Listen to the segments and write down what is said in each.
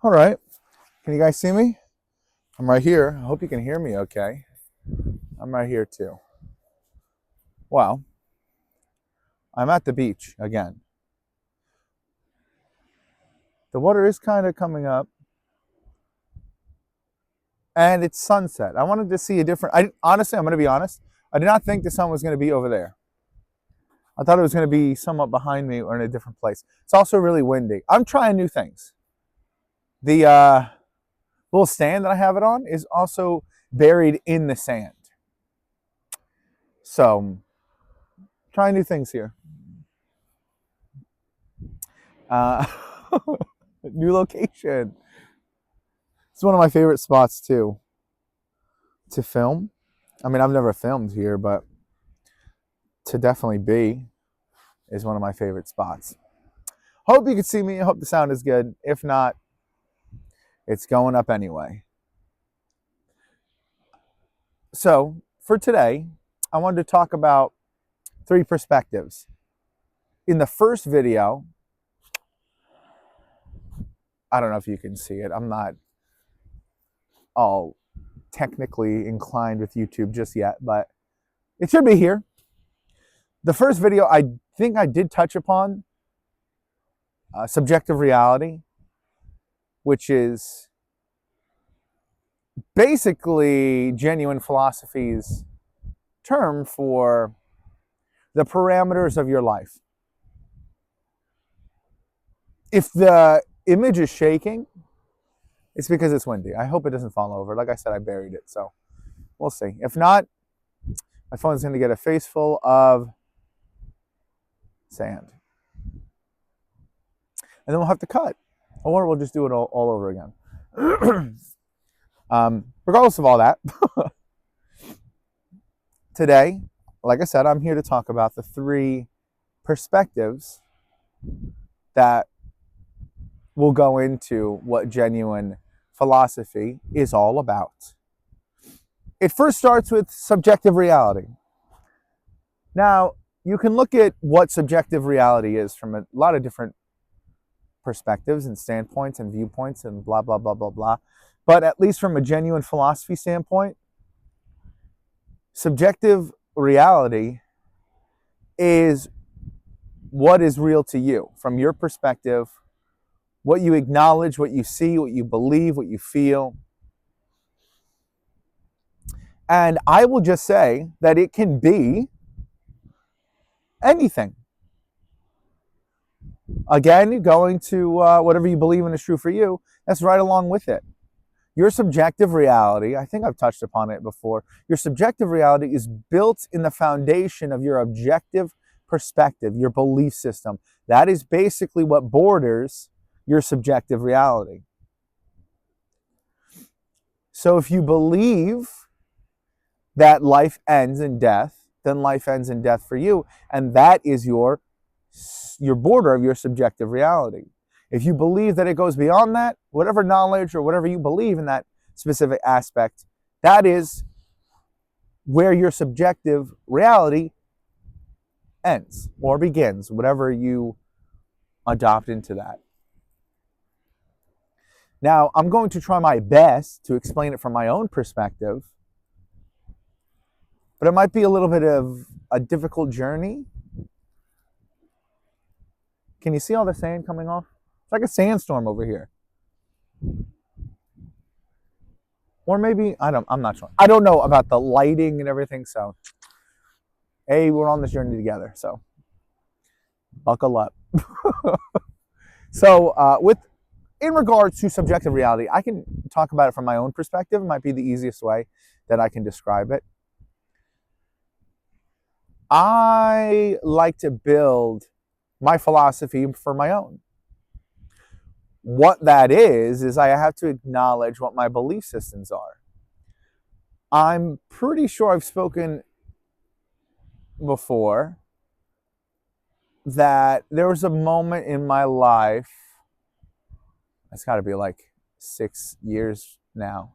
All right. Can you guys see me? I'm right here. I hope you can hear me okay. I'm right here too. Well, I'm at the beach again. The water is kind of coming up and it's sunset. I wanted to see a different. Honestly, I'm going to be honest. I did not think the sun was going to be over there. I thought it was going to be somewhat behind me or in a different place. It's also really windy. I'm trying new things. The little stand that I have it on is also buried in the sand. So, trying new things here. Uh, new location. It's one of my favorite spots too to film. I mean, I've never filmed here, but to definitely be is one of my favorite spots. Hope you can see me. I hope the sound is good. If not, it's going up anyway. So, for today, I wanted to talk about 3 perspectives. In the first video, I don't know if you can see it. I'm not all technically inclined with YouTube just yet, but it should be here. The first video, I think I did touch upon subjective reality, which is basically genuine philosophy's term for the parameters of your life. If the image is shaking, it's because it's windy. I hope it doesn't fall over. Like I said, I buried it, so we'll see. If not, my phone's going to get a face full of sand. And then we'll have to cut. Or we'll just do it all over again. Regardless of all that, today, like I said, I'm here to talk about the 3 perspectives that will go into what genuine philosophy is all about. It first starts with subjective reality. Now, you can look at what subjective reality is from a lot of different perspectives and standpoints and viewpoints and blah, blah, blah, blah, blah. But at least from a genuine philosophy standpoint, subjective reality is what is real to you from your perspective, what you acknowledge, what you see, what you believe, what you feel. And I will just say that it can be anything. Again, going to whatever you believe in is true for you, that's right along with it. Your subjective reality, I think I've touched upon it before, your subjective reality is built in the foundation of your objective perspective, your belief system. That is basically what borders your subjective reality. So if you believe that life ends in death, then life ends in death for you, and that is your border of your subjective reality. If you believe that it goes beyond that, whatever knowledge or whatever you believe in that specific aspect, that is where your subjective reality ends or begins, whatever you adopt into that. Now, I'm going to try my best to explain it from my own perspective, but it might be a little bit of a difficult journey. Can you see all the sand coming off? It's like a sandstorm over here. Or maybe, I'm not sure. I don't know about the lighting and everything, so hey, we're on this journey together, so buckle up. So in regards to subjective reality, I can talk about it from my own perspective. It might be the easiest way that I can describe it. I like to build my philosophy for my own. What that is I have to acknowledge what my belief systems are. I'm pretty sure I've spoken before that there was a moment in my life, it's got to be like 6 years now,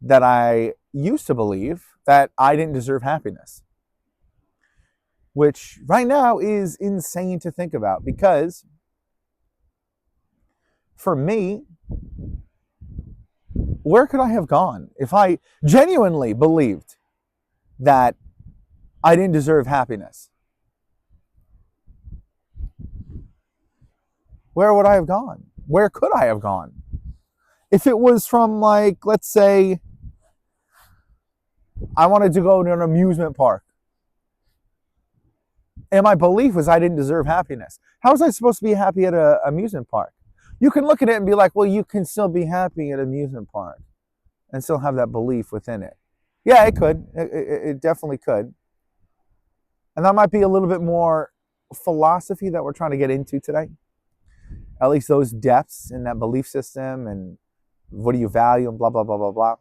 that I used to believe that I didn't deserve happiness. Which right now is insane to think about, because for me, where could I have gone if I genuinely believed that I didn't deserve happiness? Where would I have gone? Where could I have gone? If it was from, like, let's say, I wanted to go to an amusement park, and my belief was I didn't deserve happiness. How was I supposed to be happy at an amusement park? You can look at it and be like, well, you can still be happy at an amusement park and still have that belief within it. Yeah, it could. It definitely could. And that might be a little bit more philosophy that we're trying to get into today. At least those depths in that belief system and what do you value and blah, blah, blah, blah, blah.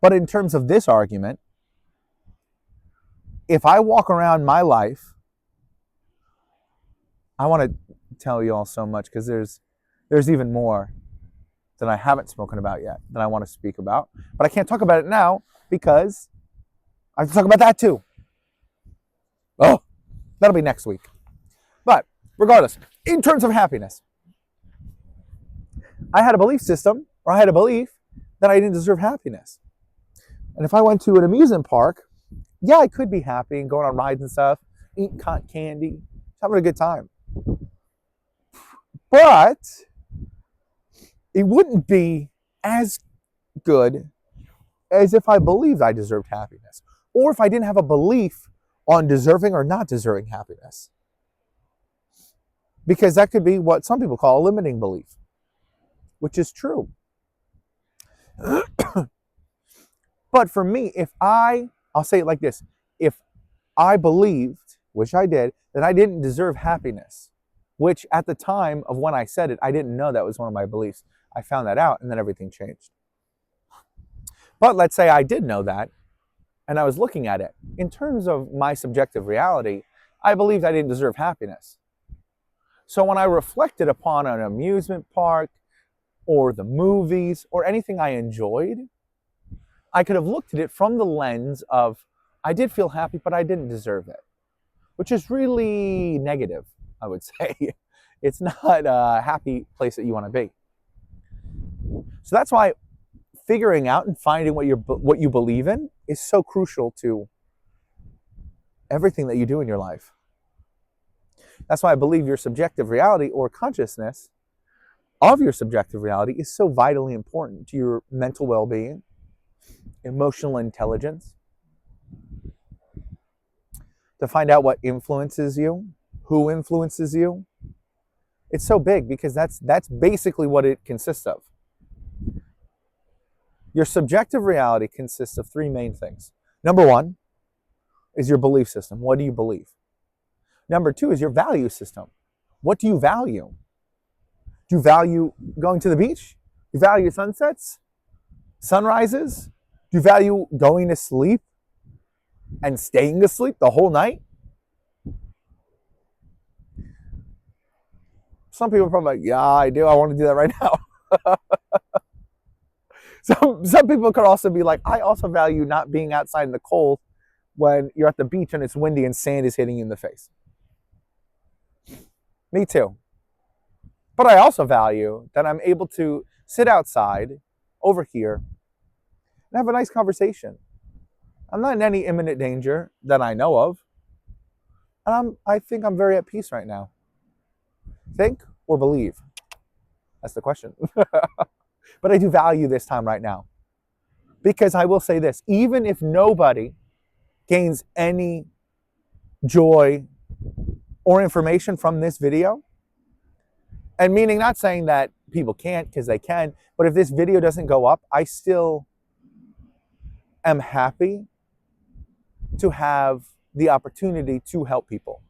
But in terms of this argument, if I walk around my life, I want to tell you all so much because there's even more that I haven't spoken about yet that I want to speak about. But I can't talk about it now because I have to talk about that too. Oh, that'll be next week. But regardless, in terms of happiness, I had a belief system, or I had a belief that I didn't deserve happiness. And if I went to an amusement park, yeah, I could be happy and going on rides and stuff, eating cotton candy, having a good time. But it wouldn't be as good as if I believed I deserved happiness, or if I didn't have a belief on deserving or not deserving happiness. Because that could be what some people call a limiting belief, which is true. But for me, I'll say it like this, if I believed, which I did, that I didn't deserve happiness, which at the time of when I said it, I didn't know that was one of my beliefs. I found that out and then everything changed. But let's say I did know that and I was looking at it. In terms of my subjective reality, I believed I didn't deserve happiness. So when I reflected upon an amusement park or the movies or anything I enjoyed, I could have looked at it from the lens of, I did feel happy, but I didn't deserve it, which is really negative, I would say. It's not a happy place that you want to be. So that's why figuring out and finding what you believe in is so crucial to everything that you do in your life. That's why I believe your subjective reality or consciousness of your subjective reality is so vitally important to your mental well-being, emotional intelligence, to find out what influences you, who influences you. It's so big because that's basically what it consists of. Your subjective reality consists of three main things. Number one is your belief system. What do you believe? Number two is your value system. What do you value? Do you value going to the beach? Do you value sunsets? Sunrises? Do you value going to sleep and staying asleep the whole night? Some people are probably like, yeah, I do. I want to do that right now. Some people could also be like, I also value not being outside in the cold when you're at the beach and it's windy and sand is hitting you in the face. Me too. But I also value that I'm able to sit outside over here and have a nice conversation. I'm not in any imminent danger that I know of. And I think I'm very at peace right now. Think or believe? That's the question. But I do value this time right now. Because I will say this, even if nobody gains any joy or information from this video, and meaning not saying that people can't, because they can, but if this video doesn't go up, I still am happy to have the opportunity to help people.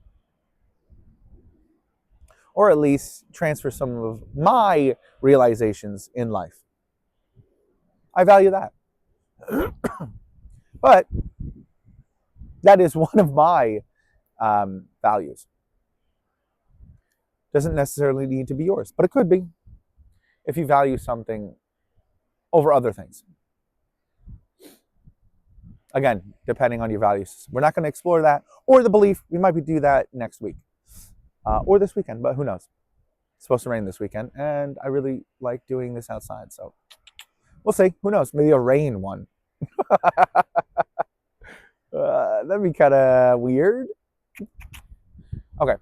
Or at least transfer some of my realizations in life. I value that. But that is one of my values. Doesn't necessarily need to be yours, but it could be if you value something over other things. Again, depending on your values. We're not going to explore that or the belief. We might do that next week or this weekend, but who knows? It's supposed to rain this weekend, and I really like doing this outside. So we'll see. Who knows? Maybe a rain one. That'd be kind of weird. Okay.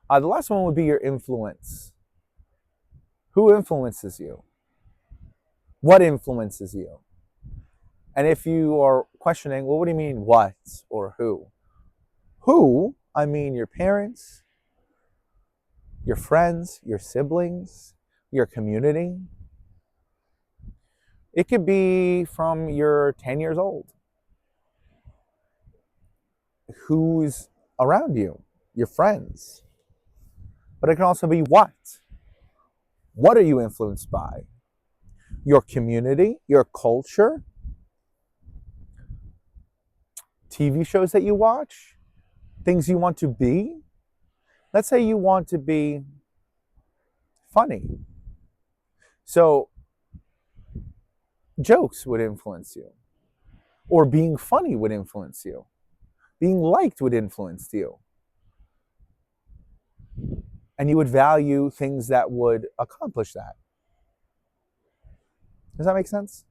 The last one would be your influence. Who influences you? What influences you? And if you are questioning, well, what do you mean what or who? Who, I mean your parents, your friends, your siblings, your community. It could be from you're 10 years old. Who's around you? Your friends. But it can also be what? What are you influenced by? Your community, your culture, TV shows that you watch, things you want to be. Let's say you want to be funny. So jokes would influence you, or being funny would influence you. Being liked would influence you. And you would value things that would accomplish that. Does that make sense?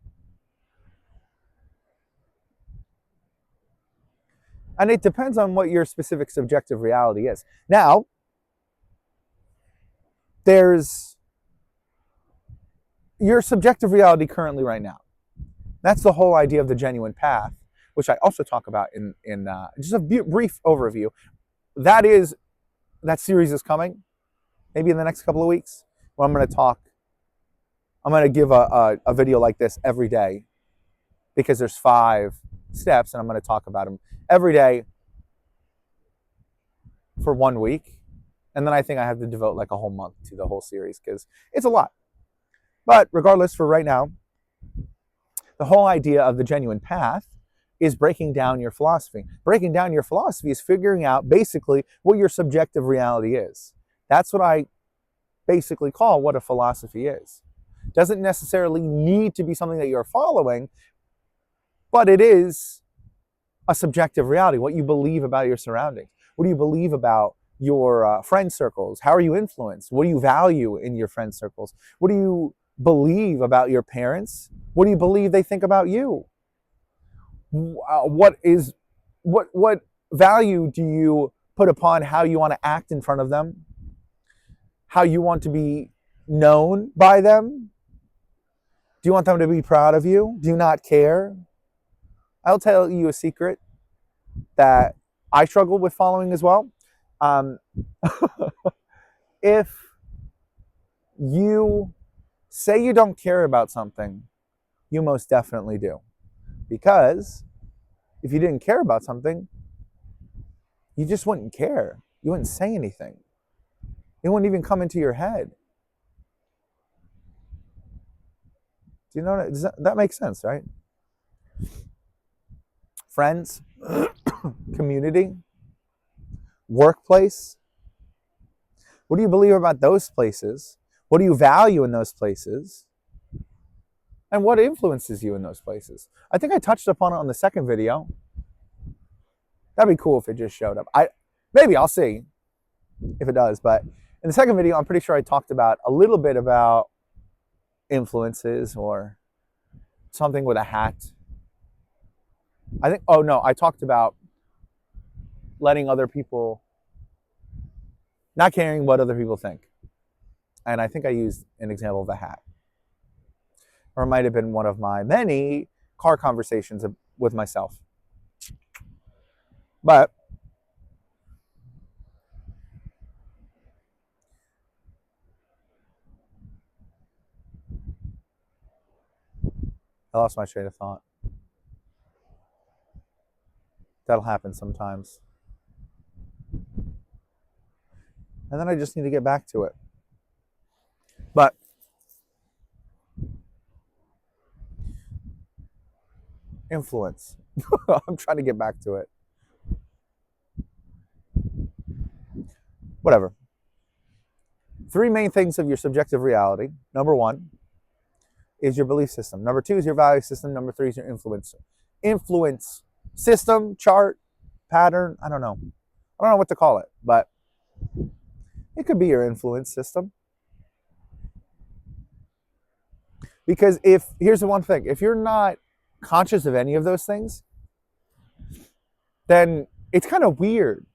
And it depends on what your specific subjective reality is. Now, there's your subjective reality currently right now. That's the whole idea of the genuine path, which I also talk about in just a brief overview. That series is coming, maybe in the next couple of weeks, where I'm going to give a video like this every day, because there's 5 steps, and I'm going to talk about them every day for 1 week. And then I think I have to devote like a whole month to the whole series, because it's a lot. But regardless, for right now, the whole idea of the genuine path is breaking down your philosophy. Breaking down your philosophy is figuring out basically what your subjective reality is. That's what I basically call what a philosophy is. Doesn't necessarily need to be something that you're following, but it is a subjective reality, what you believe about your surroundings. What do you believe about your friend circles? How are you influenced? What do you value in your friend circles? What do you believe about your parents? What do you believe they think about you? What value do you put upon how you want to act in front of them? How you want to be known by them? Do you want them to be proud of you? Do you not care? I'll tell you a secret that I struggle with following as well. If you say you don't care about something, you most definitely do. Because if you didn't care about something, you just wouldn't care. You wouldn't say anything. It wouldn't even come into your head. Do you know that makes sense, right? Friends, community, workplace. What do you believe about those places? What do you value in those places? And what influences you in those places? I think I touched upon it on the second video. That'd be cool if it just showed up. Maybe I'll see if it does. But in the second video, I'm pretty sure I talked about a little bit about influences or something with a hat. I talked about letting other people, not caring what other people think. And I think I used an example of a hat. Or it might have been one of my many car conversations with myself. But I lost my train of thought. That'll happen sometimes. And then I just need to get back to it. But influence. I'm trying to get back to it. Whatever. 3 main things of your subjective reality. Number 1 is your belief system. Number 2 is your value system. Number 3 is your influence system, chart, pattern. I don't know what to call it, but It could be your influence system. Because here's the one thing, if you're not conscious of any of those things, then it's kind of weird.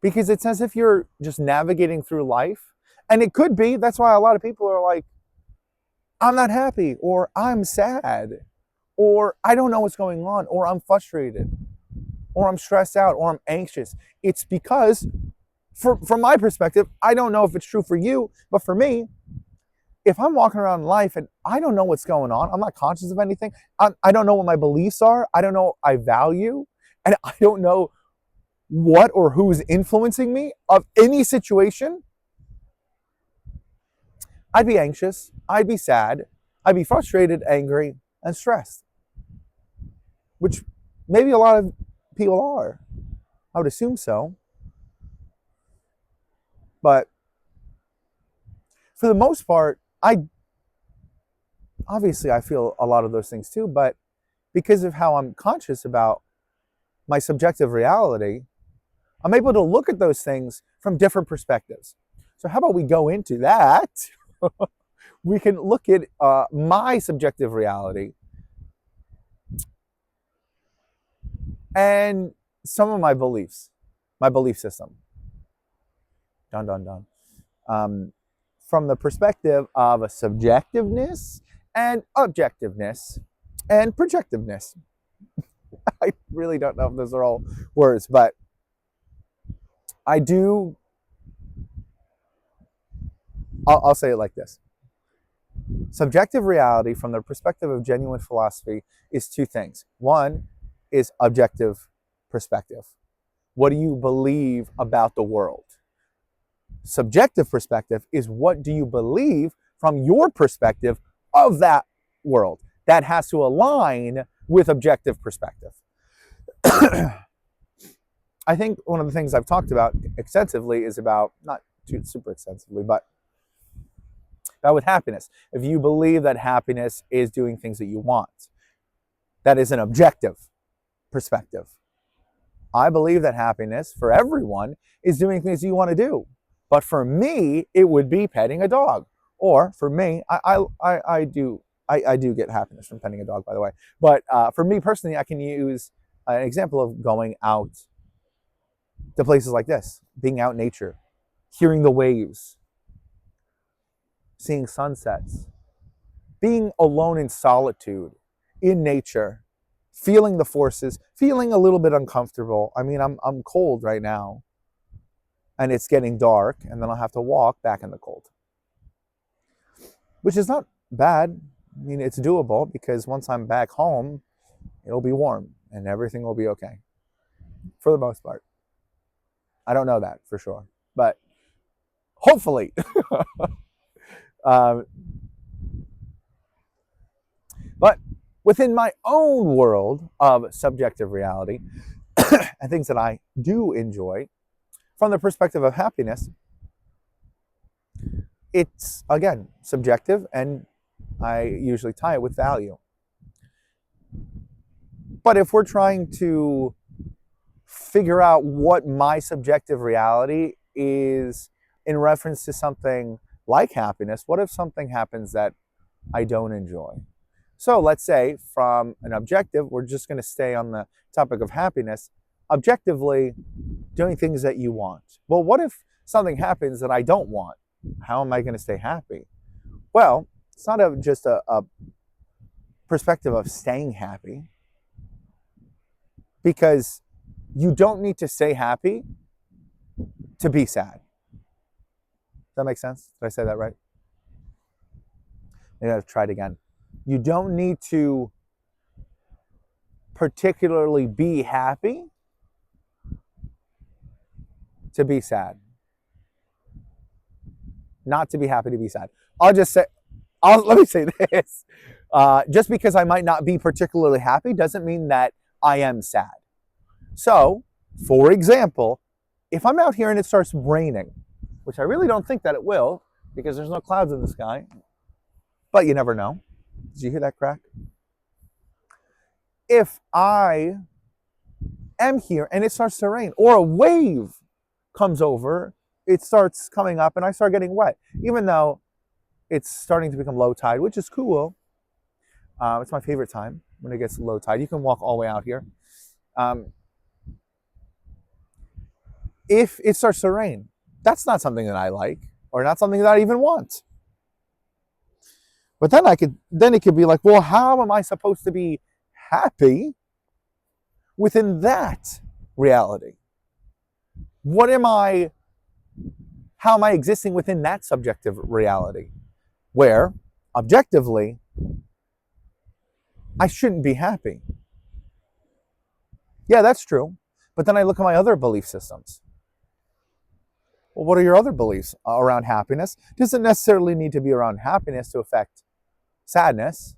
Because it's as if you're just navigating through life. And it could be, that's why a lot of people are like, I'm not happy, or I'm sad, or I don't know what's going on, or I'm frustrated, or I'm stressed out, or I'm anxious. It's because, from my perspective, I don't know if it's true for you, but for me, if I'm walking around life and I don't know what's going on, I'm not conscious of anything, I don't know what my beliefs are, I don't know what I value, and I don't know what or who is influencing me of any situation, I'd be anxious, I'd be sad, I'd be frustrated, angry, and stressed. Which maybe a lot of people are. I would assume so. But for the most part, obviously I feel a lot of those things too, but because of how I'm conscious about my subjective reality, I'm able to look at those things from different perspectives. So how about we go into that? We can look at my subjective reality and some of my beliefs, my belief system. Dun, dun, dun. From the perspective of a subjectiveness and objectiveness and projectiveness. I really don't know if those are all words, but I'll say it like this. Subjective reality from the perspective of genuine philosophy is two things. One is objective perspective. What do you believe about the world? Subjective perspective is what do you believe from your perspective of that world. That has to align with objective perspective. I think one of the things I've talked about extensively is about, not too super extensively, but about with happiness. If you believe that happiness is doing things that you want, that is an objective perspective. I believe that happiness for everyone is doing things you want to do. But for me, it would be petting a dog. Or for me, I do get happiness from petting a dog, by the way. But for me personally, I can use an example of going out to places like this, being out in nature, hearing the waves, seeing sunsets, being alone in solitude, in nature, feeling the forces, feeling a little bit uncomfortable. I mean, I'm cold right now, and it's getting dark, and then I'll have to walk back in the cold, which is not bad. I mean, it's doable because once I'm back home, it'll be warm and everything will be okay for the most part. I don't know that for sure, but hopefully. But within my own world of subjective reality and things that I do enjoy, from the perspective of happiness, it's, again, subjective, and I usually tie it with value. But if we're trying to figure out what my subjective reality is in reference to something like happiness, what if something happens that I don't enjoy? So let's say from an objective, we're just going to stay on the topic of happiness, objectively doing things that you want. Well, what if something happens that I don't want? How am I going to stay happy? Well, it's not just a perspective of staying happy, because you don't need to stay happy to be sad. Does that make sense? Did I say that right? Maybe I'll try it again. You don't need to particularly be happy to be sad. Not to be happy to be sad. Let me say this. Just because I might not be particularly happy doesn't mean that I am sad. So, for example, if I'm out here and it starts raining, which I really don't think that it will, because there's no clouds in the sky, but you never know. Did you hear that crack? If I am here and it starts to rain, or a wave comes over it starts coming up and I start getting wet, even though it's starting to become low tide, which is cool. It's my favorite time when it gets low tide. You can walk all the way out here. If it starts to rain, that's not something that I like, or not something that I even want. But then it could be like, well, how am I supposed to be happy within that reality? How am I existing within that subjective reality where objectively I shouldn't be happy? Yeah, that's true. But then I look at my other belief systems. Well, what are your other beliefs around happiness? Doesn't necessarily need to be around happiness to affect sadness.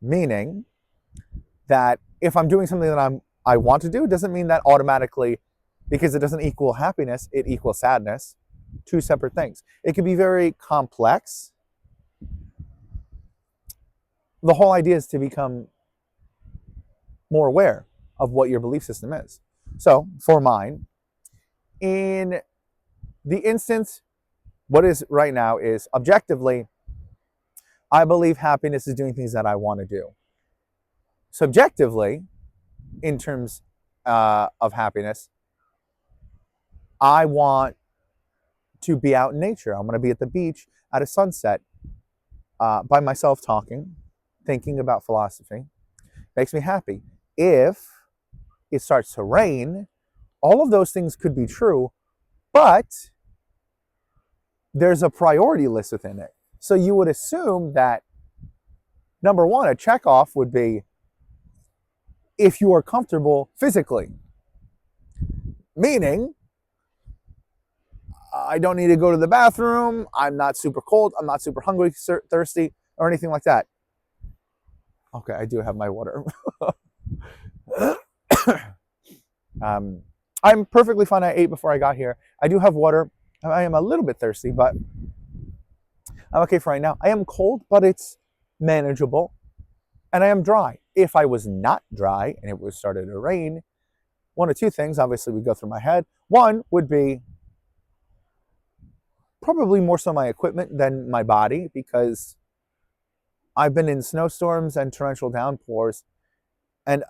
Meaning that if I'm doing something that I want to do, doesn't mean that automatically, because it doesn't equal happiness, it equals sadness. Two separate things. It can be very complex. The whole idea is to become more aware of what your belief system is. So, for mine, in the instance, what is right now is objectively, I believe happiness is doing things that I want to do. Subjectively, in terms of happiness, I want to be out in nature. I want to be at the beach at a sunset by myself talking, thinking about philosophy. Makes me happy. If it starts to rain, all of those things could be true, but there's a priority list within it. So you would assume that, number one, a checkoff would be if you are comfortable physically. Meaning, I don't need to go to the bathroom, I'm not super cold, I'm not super hungry, thirsty, or anything like that. Okay, I do have my water. I'm perfectly fine. I ate before I got here. I do have water. I am a little bit thirsty, but I'm okay for right now. I am cold, but it's manageable. And I am dry. If I was not dry and it was started to rain, one or two things obviously would go through my head. One would be probably more so my equipment than my body, because I've been in snowstorms and torrential downpours, and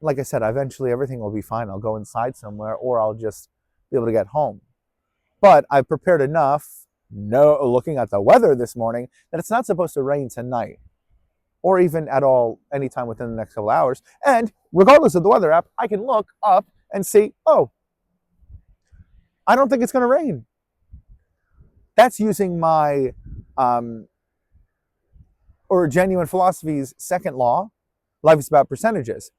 like I said, eventually everything will be fine. I'll go inside somewhere, or I'll just be able to get home. But I've prepared enough, looking at the weather this morning, that it's not supposed to rain tonight, or even at all anytime within the next couple hours. And regardless of the weather app, I can look up and see, oh, I don't think it's going to rain. That's using my or genuine philosophy's second law. Life is about percentages.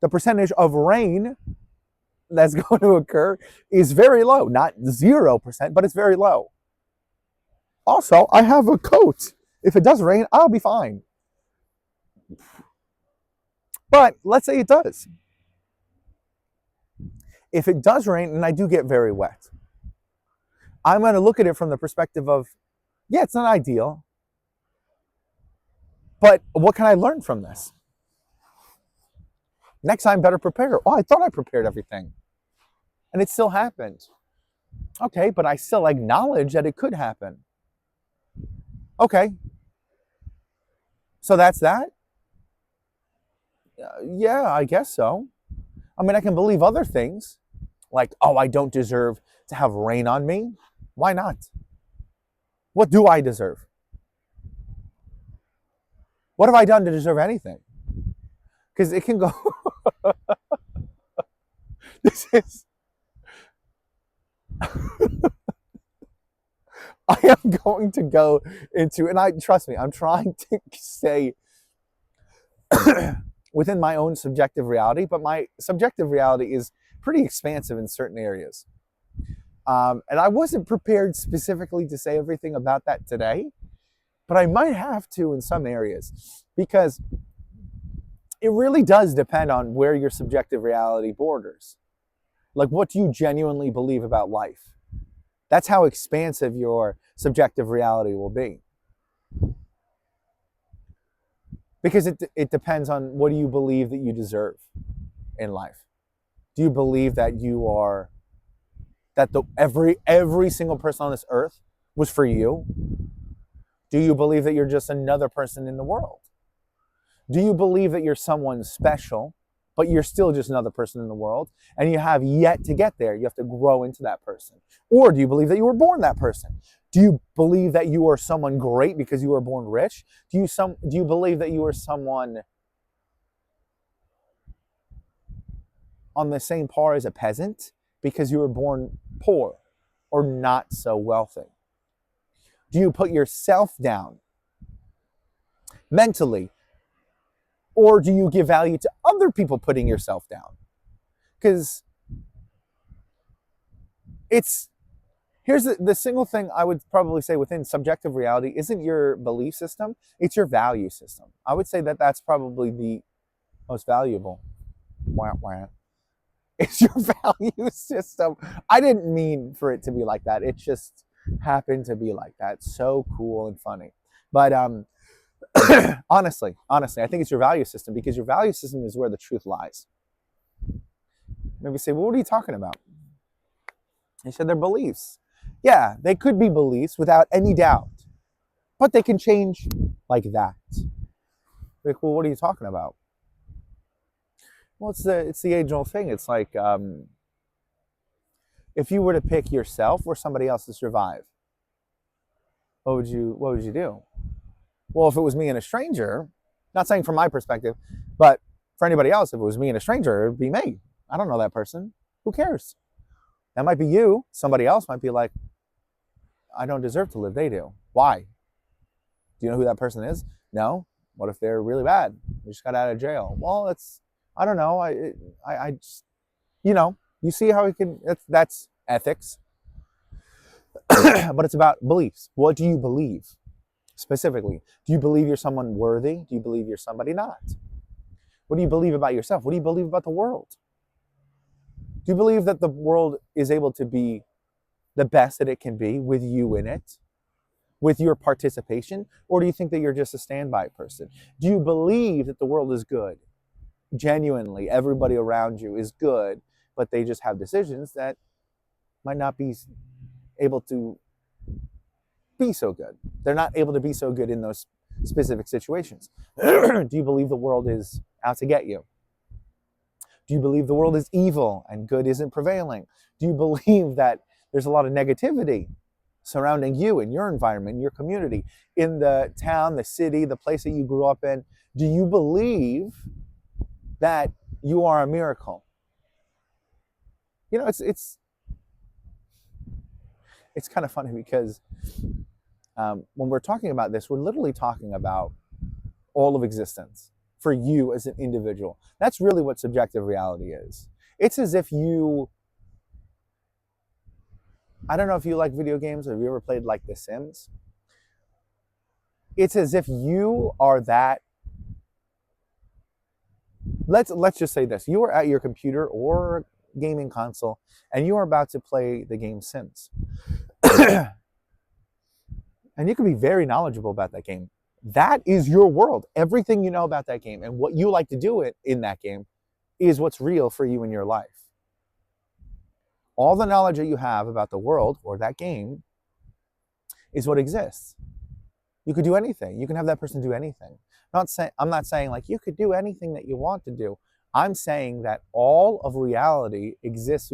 The percentage of rain that's going to occur is very low. Not 0%, but it's very low. Also, I have a coat. If it does rain, I'll be fine. But let's say it does. If it does rain and I do get very wet, I'm going to look at it from the perspective of, yeah, it's not ideal, but what can I learn from this? Next time, better prepare. Oh, I thought I prepared everything, and it still happened. Okay, but I still acknowledge that it could happen. Okay, so that's that? Yeah, I guess so. I mean, I can believe other things, like, oh, I don't deserve to have rain on me. Why not? What do I deserve? What have I done to deserve anything? Because it can go... This is... I am going to go into... And trust me, I'm trying to stay within my own subjective reality, but my subjective reality is pretty expansive in certain areas. And I wasn't prepared specifically to say everything about that today, but I might have to in some areas, because it really does depend on where your subjective reality borders. Like, what do you genuinely believe about life? That's how expansive your subjective reality will be. Because it depends on, what do you believe that you deserve in life? Do you believe that you are that every single person on this earth was for you? Do you believe that you're just another person in the world? Do you believe that you're someone special, but you're still just another person in the world, and you have yet to get there? You have to grow into that person. Or do you believe that you were born that person? Do you believe that you are someone great because you were born rich? Do you believe that you are someone on the same par as a peasant because you were born poor or not so wealthy? Do you put yourself down mentally, or do you give value to other people putting yourself down? Because here's the single thing I would probably say within subjective reality isn't your belief system, it's your value system. I would say that that's probably the most valuable. Wah, wah. It's your value system. I didn't mean for it to be like that. It just happened to be like that. So cool and funny. But honestly, I think it's your value system, because your value system is where the truth lies. Maybe say, well, what are you talking about? He said they're beliefs. Yeah, they could be beliefs without any doubt, but they can change like that. Like, well, what are you talking about? Well, it's the age-old thing. It's like if you were to pick yourself or somebody else to survive, what would you do? Well, if it was me and a stranger, not saying from my perspective, but for anybody else, if it was me and a stranger, it would be me. I don't know that person. Who cares? That might be you. Somebody else might be like, I don't deserve to live. They do. Why? Do you know who that person is? No. What if they're really bad? They just got out of jail. Well, I don't know. I just, you see how it can, that's ethics. But it's about beliefs. What do you believe? Specifically, do you believe you're someone worthy? Do you believe you're somebody not? What do you believe about yourself? What do you believe about the world? Do you believe that the world is able to be the best that it can be with you in it, with your participation? Or do you think that you're just a standby person? Do you believe that the world is good? Genuinely, everybody around you is good, but they just have decisions that might not be able to be so good. They're not able to be so good in those specific situations. Do you believe the world is out to get you? Do you believe the world is evil and good isn't prevailing? Do you believe that there's a lot of negativity surrounding you in your environment, in your community, in the town, the city, the place that you grew up in? Do you believe that you are a miracle? It's kind of funny because when we're talking about this, we're literally talking about all of existence for you as an individual. That's really what subjective reality is. It's as if I don't know if you like video games, or have you ever played like The Sims? It's as if you are that. Let's just say this. You are at your computer or gaming console, and you are about to play the game Sims. And you can be very knowledgeable about that game. That is your world. Everything you know about that game and what you like to do in that game is what's real for you in your life. All the knowledge that you have about the world or that game is what exists. You could do anything. You can have that person do anything. I'm not saying like you could do anything that you want to do. I'm saying that all of reality exists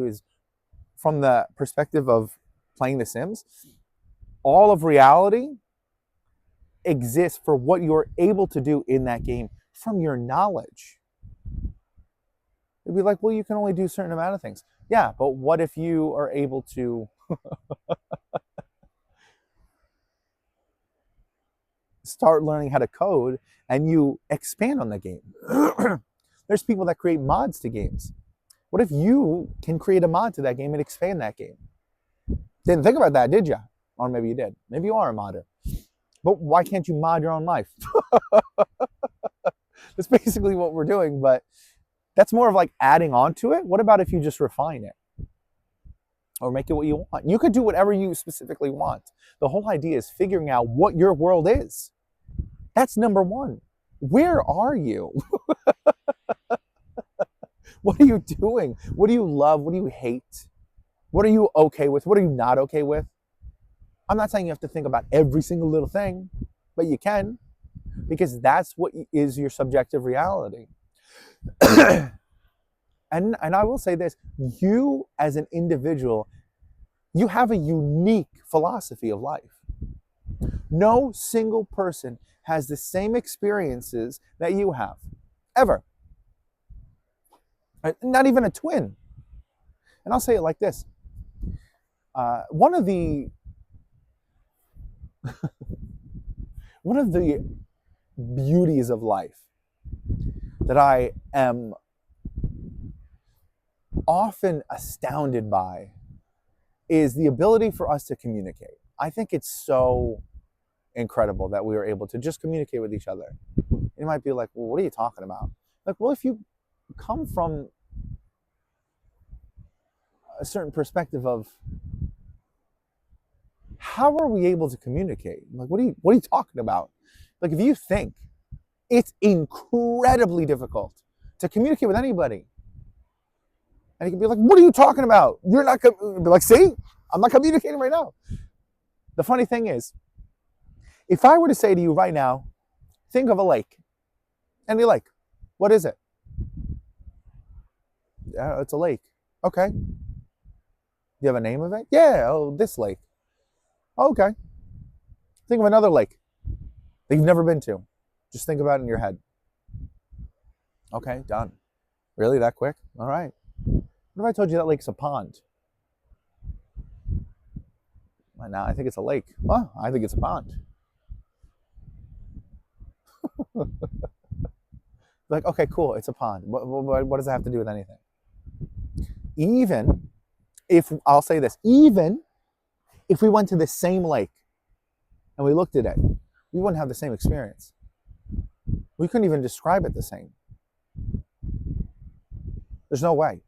from the perspective of playing The Sims. All of reality exists for what you're able to do in that game from your knowledge. It'd be like, well, you can only do a certain amount of things. Yeah, but what if you are able to start learning how to code and you expand on the game? There's people that create mods to games. What if you can create a mod to that game and expand that game? Didn't think about that, did you? Or maybe you did. Maybe you are a modder. But why can't you mod your own life? That's basically what we're doing, but that's more of like adding on to it. What about if you just refine it? Or make it what you want? You could do whatever you specifically want. The whole idea is figuring out what your world is. That's number one. Where are you? What are you doing? What do you love? What do you hate? What are you okay with? What are you not okay with? I'm not saying you have to think about every single little thing, but you can, because that's what is your subjective reality. And I will say this, you as an individual, you have a unique philosophy of life. No single person has the same experiences that you have, ever. Not even a twin. And I'll say it like this. One of the beauties of life that I am often astounded by is the ability for us to communicate. I think it's so incredible that we are able to just communicate with each other. You might be like, well, what are you talking about? Like, well, if you come from a certain perspective of how are we able to communicate? Like, what are you talking about? Like, if you think it's incredibly difficult to communicate with anybody, and you can be like, what are you talking about? You're not be like, see, I'm not communicating right now. The funny thing is, if I were to say to you right now, think of a lake, any lake, what is it? Yeah, it's a lake. Okay. Do you have a name of it? Yeah, oh, this lake. Okay. Think of another lake that you've never been to. Just think about it in your head. Okay, done. Really, that quick? All right. What if I told you that lake's a pond? Now I think it's a lake. Well, I think it's a pond. Like, okay, cool, it's a pond. What does that have to do with anything? Even if, I'll say this, even if we went to the same lake and we looked at it, we wouldn't have the same experience. We couldn't even describe it the same. There's no way.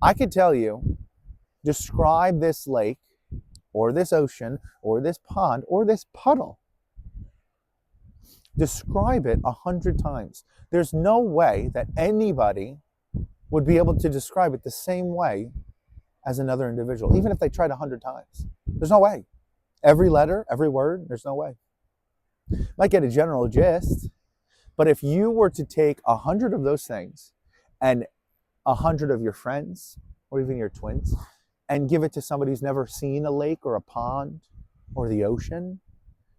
I could tell you, describe this lake or this ocean or this pond or this puddle. Describe it 100 times. There's no way that anybody would be able to describe it the same way as another individual, even if they tried 100 times. There's no way. Every letter, every word, there's no way. Might get a general gist, but if you were to take 100 of those things and 100 of your friends or even your twins and give it to somebody who's never seen a lake or a pond or the ocean,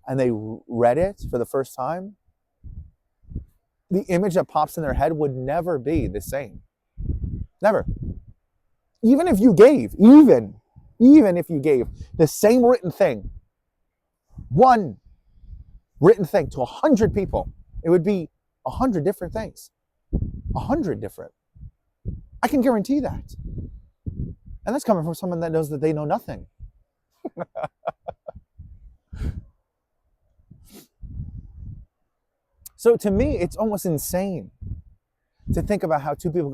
and they read it for the first time, the image that pops in their head would never be the same. Never. Even if you gave the same written thing, one written thing to 100 people, it would be 100 different things. 100 different. I can guarantee that. And that's coming from someone that knows that they know nothing. So to me, it's almost insane to think about how two people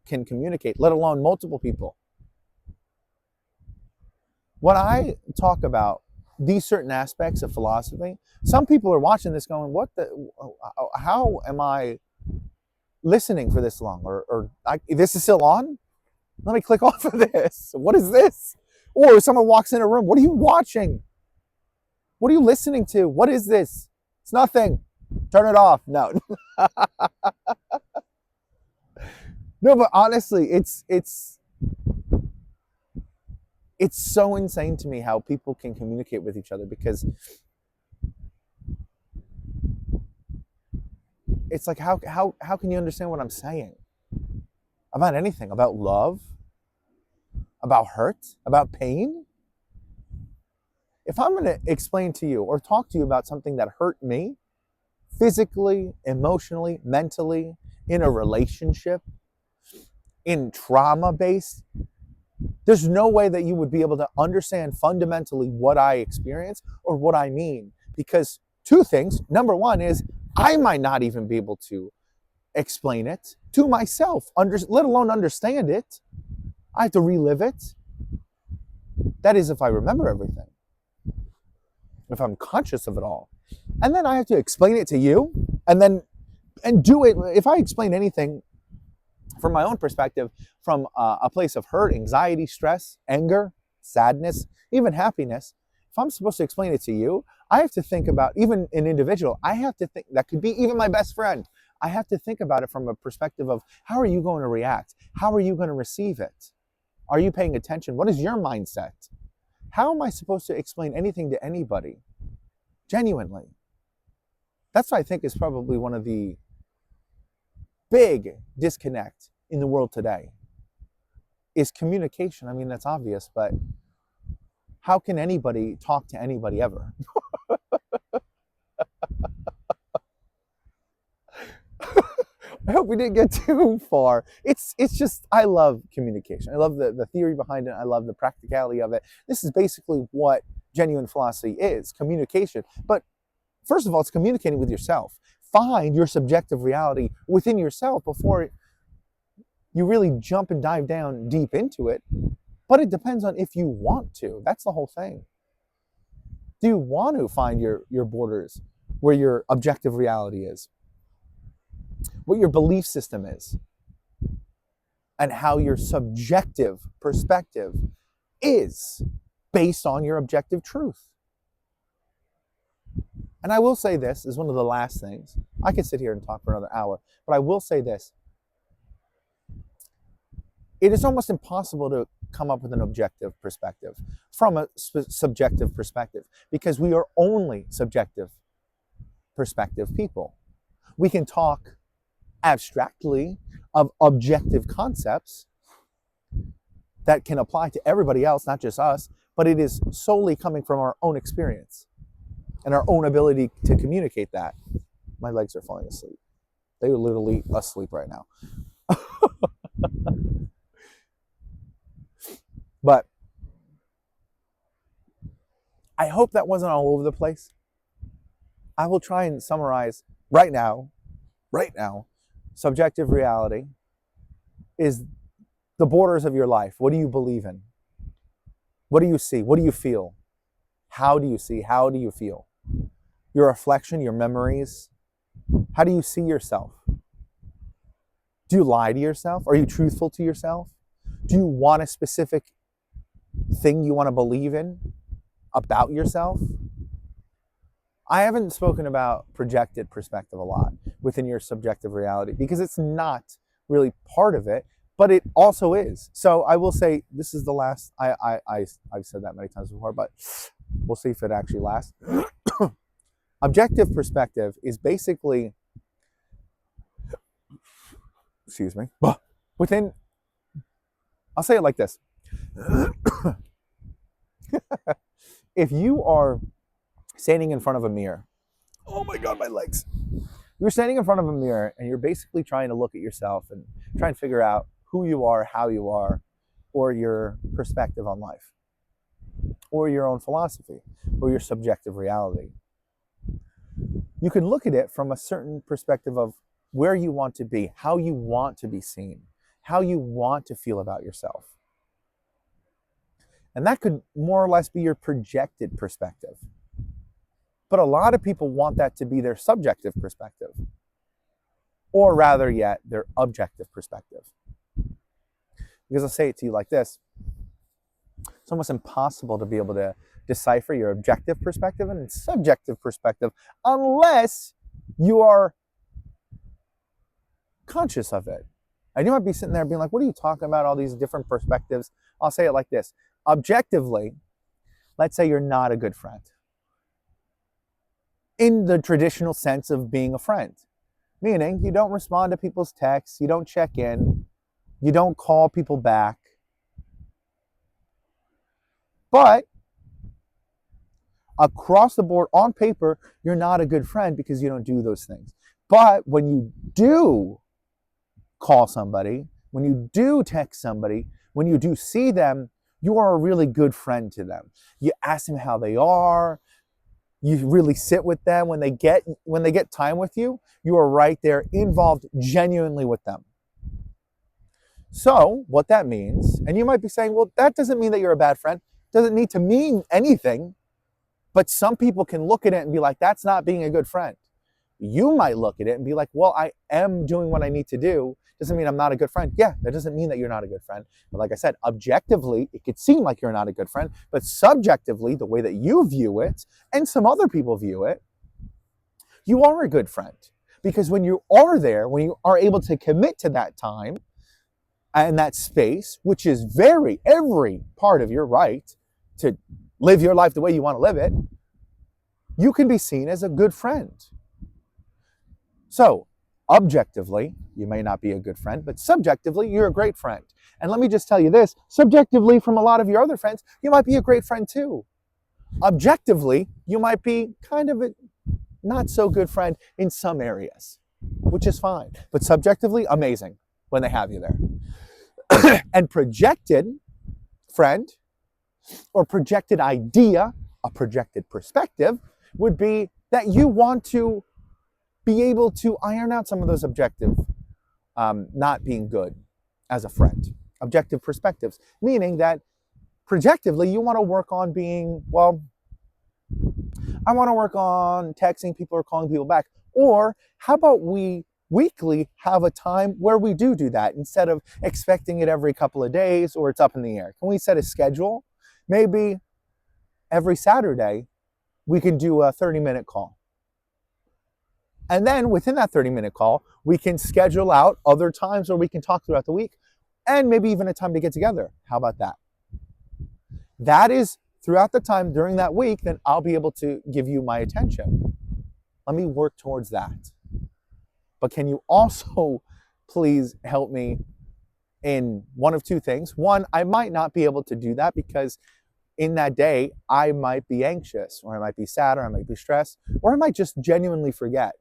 can communicate, let alone multiple people. When I talk about these certain aspects of philosophy, some people are watching this going, how am I listening for this long? This is still on? Let me click off of this. What is this? Or someone walks in a room, what are you watching? What are you listening to? What is this? It's nothing. Turn it off. No. No, but honestly, it's so insane to me how people can communicate with each other, because it's like, how can you understand what I'm saying? About anything, about love, about hurt, about pain. If I'm going to explain to you or talk to you about something that hurt me, physically, emotionally, mentally, in a relationship, in trauma-based, there's no way that you would be able to understand fundamentally what I experience or what I mean. Because two things. Number one is I might not even be able to explain it to myself, let alone understand it. I have to relive it. That is if I remember everything. If I'm conscious of it all. And then I have to explain it to you and do it. If I explain anything from my own perspective, from a place of hurt, anxiety, stress, anger, sadness, even happiness, if I'm supposed to explain it to you, I have to think about, even an individual, I have to think, that could be even my best friend, I have to think about it from a perspective of how are you going to react? How are you going to receive it? Are you paying attention? What is your mindset? How am I supposed to explain anything to anybody? Genuinely. That's what I think is probably one of the big disconnect in the world today is communication. I mean, that's obvious, but how can anybody talk to anybody ever? I hope we didn't get too far. It's just, I love communication. I love the theory behind it. I love the practicality of it. This is basically what genuine philosophy is, communication. But first of all, it's communicating with yourself. Find your subjective reality within yourself before you really jump and dive down deep into it. But it depends on if you want to. That's the whole thing. Do you want to find your borders where your objective reality is? What your belief system is? And how your subjective perspective is based on your objective truth. And I will say this is one of the last things. I could sit here and talk for another hour, but I will say this. It is almost impossible to come up with an objective perspective from a subjective perspective because we are only subjective perspective people. We can talk abstractly of objective concepts that can apply to everybody else, not just us, but it is solely coming from our own experience and our own ability to communicate that. My legs are falling asleep. They are literally asleep right now. But I hope that wasn't all over the place. I will try and summarize right now, subjective reality is the borders of your life. What do you believe in? What do you see? What do you feel? How do you see? How do you feel? Your reflection, your memories. How do you see yourself? Do you lie to yourself? Are you truthful to yourself? Do you want a specific thing you want to believe in about yourself? I haven't spoken about projected perspective a lot within your subjective reality because it's not really part of it, but it also is. So I will say this is the last, I've said that many times before, but we'll see if it actually lasts. Objective perspective is basically, excuse me, within, I'll say it like this. If you are standing in front of a mirror, oh my God, my legs. You're standing in front of a mirror and you're basically trying to look at yourself and try and figure out who you are, how you are, or your perspective on life, or your own philosophy, or your subjective reality. You can look at it from a certain perspective of where you want to be, how you want to be seen, how you want to feel about yourself. And that could more or less be your projected perspective. But a lot of people want that to be their subjective perspective, or rather yet, their objective perspective. Because I'll say it to you like this. It's almost impossible to be able to decipher your objective perspective and subjective perspective unless you are conscious of it. And you might be sitting there being like, what are you talking about, all these different perspectives? I'll say it like this. Objectively, let's say you're not a good friend in the traditional sense of being a friend. Meaning you don't respond to people's texts, you don't check in, you don't call people back. But across the board, on paper, you're not a good friend because you don't do those things. But when you do call somebody, when you do text somebody, when you do see them, you are a really good friend to them. You ask them how they are. You really sit with them. When they get time with you, you are right there, involved genuinely with them. So what that means, and you might be saying, well, that doesn't mean that you're a bad friend. Doesn't need to mean anything. But some people can look at it and be like, that's not being a good friend. You might look at it and be like, well, I am doing what I need to do Doesn't mean I'm not a good friend. Yeah, that doesn't mean that you're not a good friend. But like I said, objectively, it could seem like you're not a good friend, but subjectively, the way that you view it and some other people view it, you are a good friend. Because when you are there, when you are able to commit to that time and that space, which is every part of your right to live your life the way you want to live it, you can be seen as a good friend. So, objectively, you may not be a good friend, but subjectively, you're a great friend. And let me just tell you this, subjectively, from a lot of your other friends, you might be a great friend too. Objectively, you might be kind of a not so good friend in some areas, which is fine. But subjectively, amazing when they have you there. And projected friend or projected idea, a projected perspective, would be that you want to be able to iron out some of those objective not being good as a friend. Objective perspectives, meaning that projectively you want to work on being, well, I want to work on texting people or calling people back. Or how about we weekly have a time where we do that instead of expecting it every couple of days or it's up in the air? Can we set a schedule? Maybe every Saturday we can do a 30-minute call. And then within that 30-minute call, we can schedule out other times where we can talk throughout the week and maybe even a time to get together. How about that? That is throughout the time during that week, then I'll be able to give you my attention. Let me work towards that. But can you also please help me in one of two things? One, I might not be able to do that because in that day, I might be anxious, or I might be sad, or I might be stressed, or I might just genuinely forget.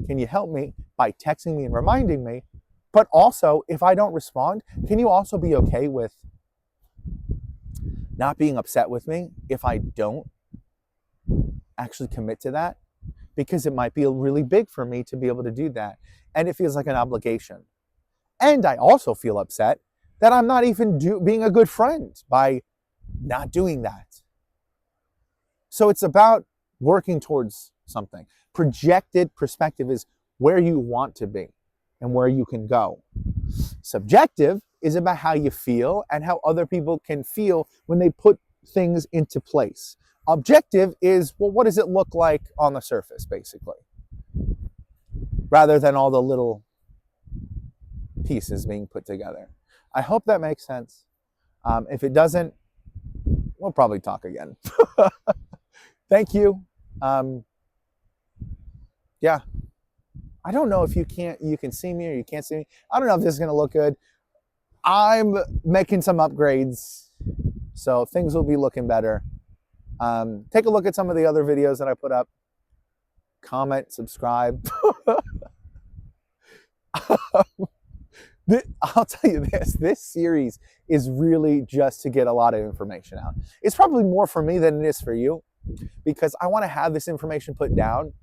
Can you help me by texting me and reminding me? But also, if I don't respond, can you also be okay with not being upset with me if I don't actually commit to that? Because it might be really big for me to be able to do that. And it feels like an obligation. And I also feel upset that I'm not even being a good friend by not doing that. So it's about working towards something. Projected perspective is where you want to be and where you can go. Subjective is about how you feel and how other people can feel when they put things into place. Objective is, well, what does it look like on the surface, basically, rather than all the little pieces being put together. I hope that makes sense. If it doesn't, we'll probably talk again. Thank you. Yeah. I don't know if you can see me or you can't see me. I don't know if this is going to look good. I'm making some upgrades, so things will be looking better. Take a look at some of the other videos that I put up. Comment, subscribe. I'll tell you this series is really just to get a lot of information out. It's probably more for me than it is for you, because I want to have this information put down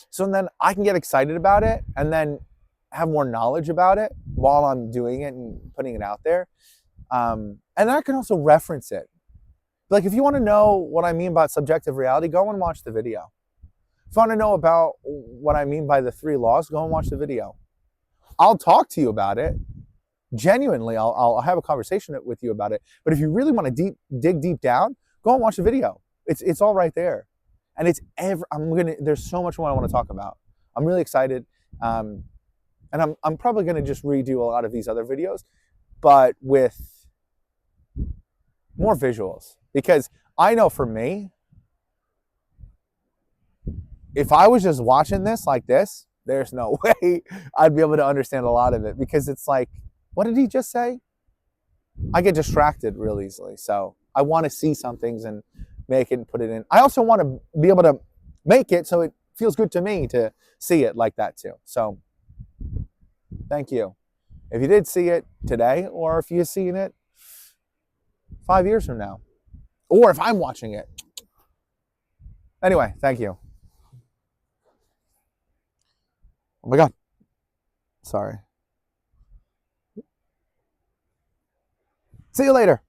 so then I can get excited about it and then have more knowledge about it while I'm doing it and putting it out there. And I can also reference it. Like, if you want to know what I mean by subjective reality, go and watch the video. If you want to know about what I mean by the 3 laws, go and watch the video. I'll talk to you about it. Genuinely, I'll have a conversation with you about it. But if you really want to dig deep down, go and watch the video. It's all right there. And there's so much more I want to talk about. I'm really excited. And I'm probably going to just redo a lot of these other videos, but with more visuals. Because I know for me, if I was just watching this like this, there's no way I'd be able to understand a lot of it, because it's like, what did he just say? I get distracted real easily. So I want to see some things and make it and put it in. I also want to be able to make it so it feels good to me to see it like that too. So thank you. If you did see it today, or if you've seen it 5 years from now, or if I'm watching it. Anyway, thank you. Oh my God. Sorry. See you later.